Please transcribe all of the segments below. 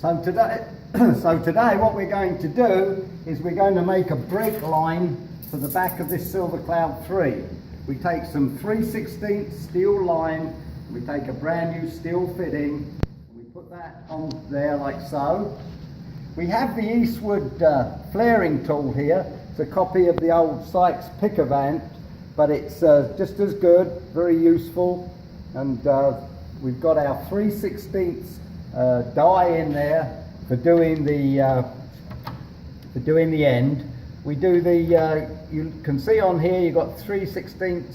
So today what we're going to do is we're going to make a brake line for the back of this Silver Cloud 3. We take some 3/16 steel line, we take a brand new steel fitting, and we put that on there like so. We have the Eastwood flaring tool here. It's a copy of the old Sykes picker vant, but it's just as good, very useful, and we've got our 3/16 die in there for doing the end. We do the you can see on here you've got 3/16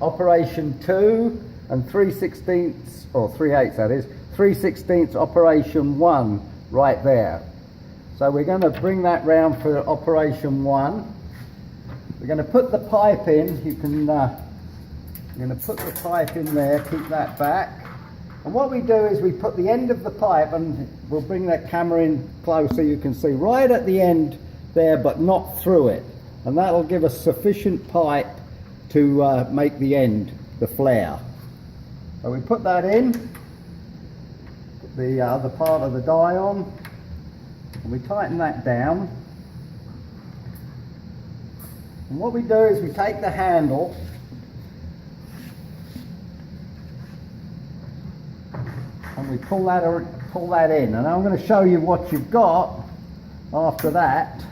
operation 2 and 3/16 or 3/8 that is 3/16 operation 1 right there. So we're going to bring that round for operation 1. We're going to put the pipe in. You can I'm going to put the pipe in there, keep that back. And what we do is we put the end of the pipe, and we'll bring that camera in close so you can see right at the end there, but not through it. And that'll give us sufficient pipe to make the end, the flare. So we put that in, put the other part of the die on, and we tighten that down. And what we do is we take the handle and we pull that in, and I'm going to show you what you've got after that.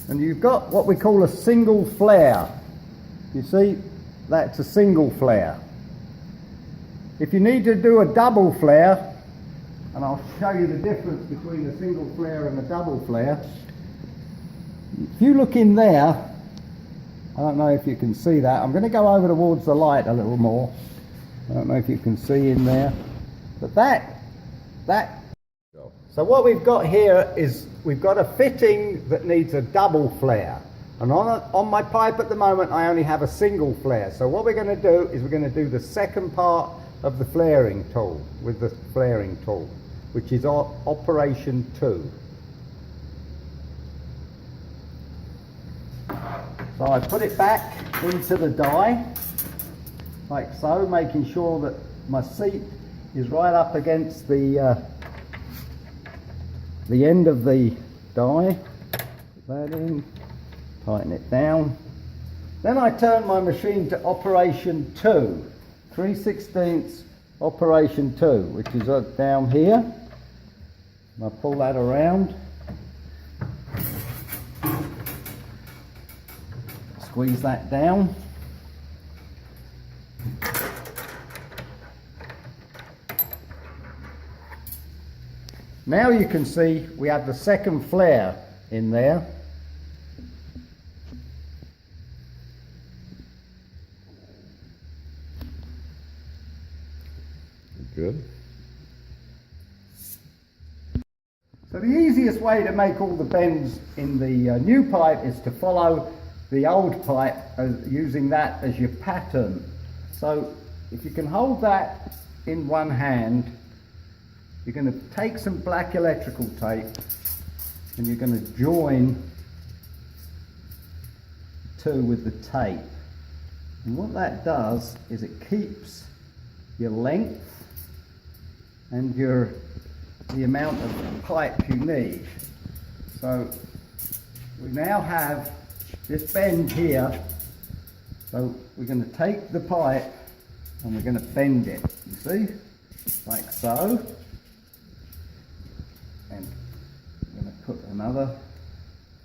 And you've got what we call a single flare. You see, that's a single flare. If you need to do a double flare, and I'll show you the difference between a single flare and a double flare. If you look in there, I don't know if you can see that. I'm going to go over towards the light a little more. I don't know if you can see in there. But that. So what we've got here is we've got a fitting that needs a double flare. And on my pipe at the moment I only have a single flare. So what we're going to do is we're going to do the second part of the flaring tool with the flaring tool, which is operation 2. So I put it back into the die, like so, making sure that my seat is right up against the end of the die. Put that in, tighten it down. Then I turn my machine to operation 2, 3/16 operation 2, which is down here. And I pull that around. Squeeze that down. Now you can see we have the second flare in there. Good. So the easiest way to make all the bends in the new pipe is to follow the old pipe, using that as your pattern. So if you can hold that in one hand, you're going to take some black electrical tape and you're going to join 2 with the tape. And what that does is it keeps your length and the amount of pipe you need. So we now have this bend here, so we're going to take the pipe and we're going to bend it, you see, like so, and I'm going to put another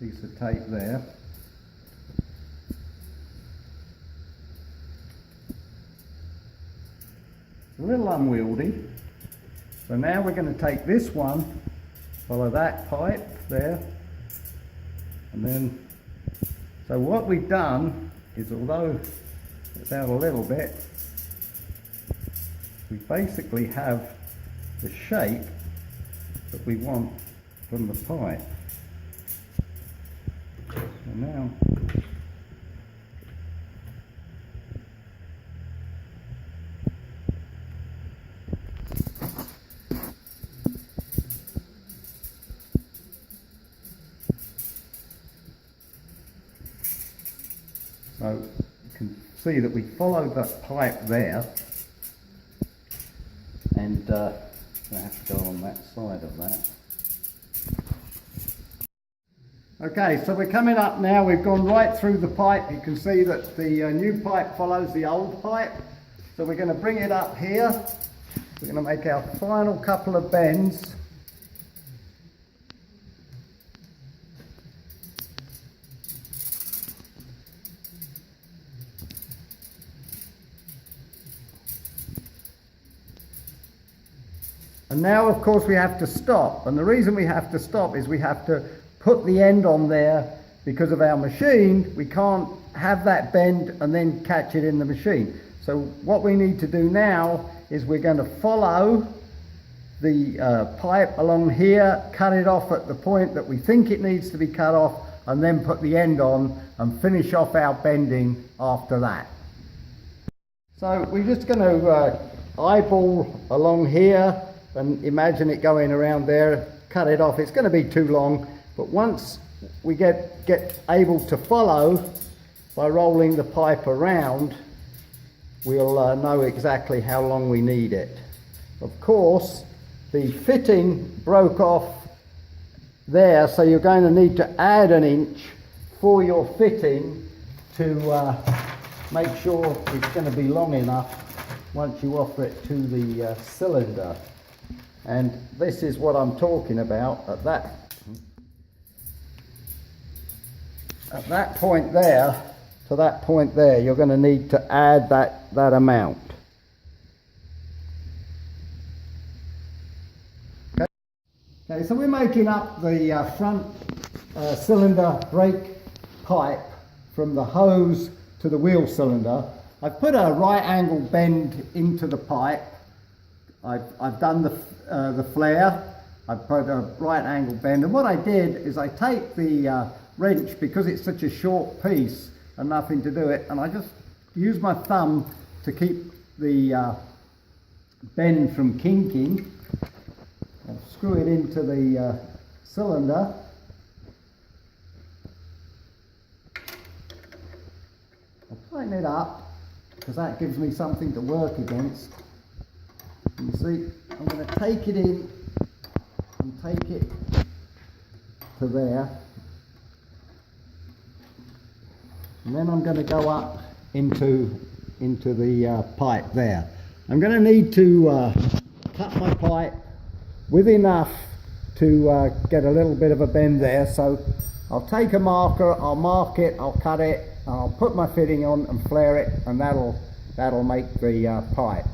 piece of tape there. It's a little unwieldy, so now we're going to take this one, follow that pipe there, and then so what we've done is, although it's out a little bit, we basically have the shape that we want from the pipe. So now So you can see that we follow the pipe there, and I have to go on that side of that. Okay, so we're coming up now. We've gone right through the pipe. You can see that the new pipe follows the old pipe. So we're going to bring it up here. We're going to make our final couple of bends. And now, of course, we have to stop. And the reason we have to stop is we have to put the end on there because of our machine. We can't have that bend and then catch it in the machine. So what we need to do now is we're going to follow the pipe along here, cut it off at the point that we think it needs to be cut off, and then put the end on and finish off our bending after that. So we're just going to eyeball along here and imagine it going around there, cut it off. It's going to be too long, but once we get able to follow by rolling the pipe around, we'll know exactly how long we need it. Of course, the fitting broke off there, so you're going to need to add an inch for your fitting to make sure it's going to be long enough once you offer it to the cylinder. And this is what I'm talking about. At that point there, to that point there, you're going to need to add that amount. Okay, so we're making up the front cylinder brake pipe from the hose to the wheel cylinder. I've put a right angle bend into the pipe. I've done the flare. I've put a right angle bend, and what I did is I take the wrench, because it's such a short piece and nothing to do it, and I just use my thumb to keep the bend from kinking. I'll screw it into the cylinder. I'll tighten it up because that gives me something to work against. You see, I'm going to take it in and take it to there, and then I'm going to go up into the pipe there. I'm going to need to cut my pipe with enough to get a little bit of a bend there, so I'll take a marker, I'll mark it, I'll cut it, I'll put my fitting on and flare it, and that'll make the pipe.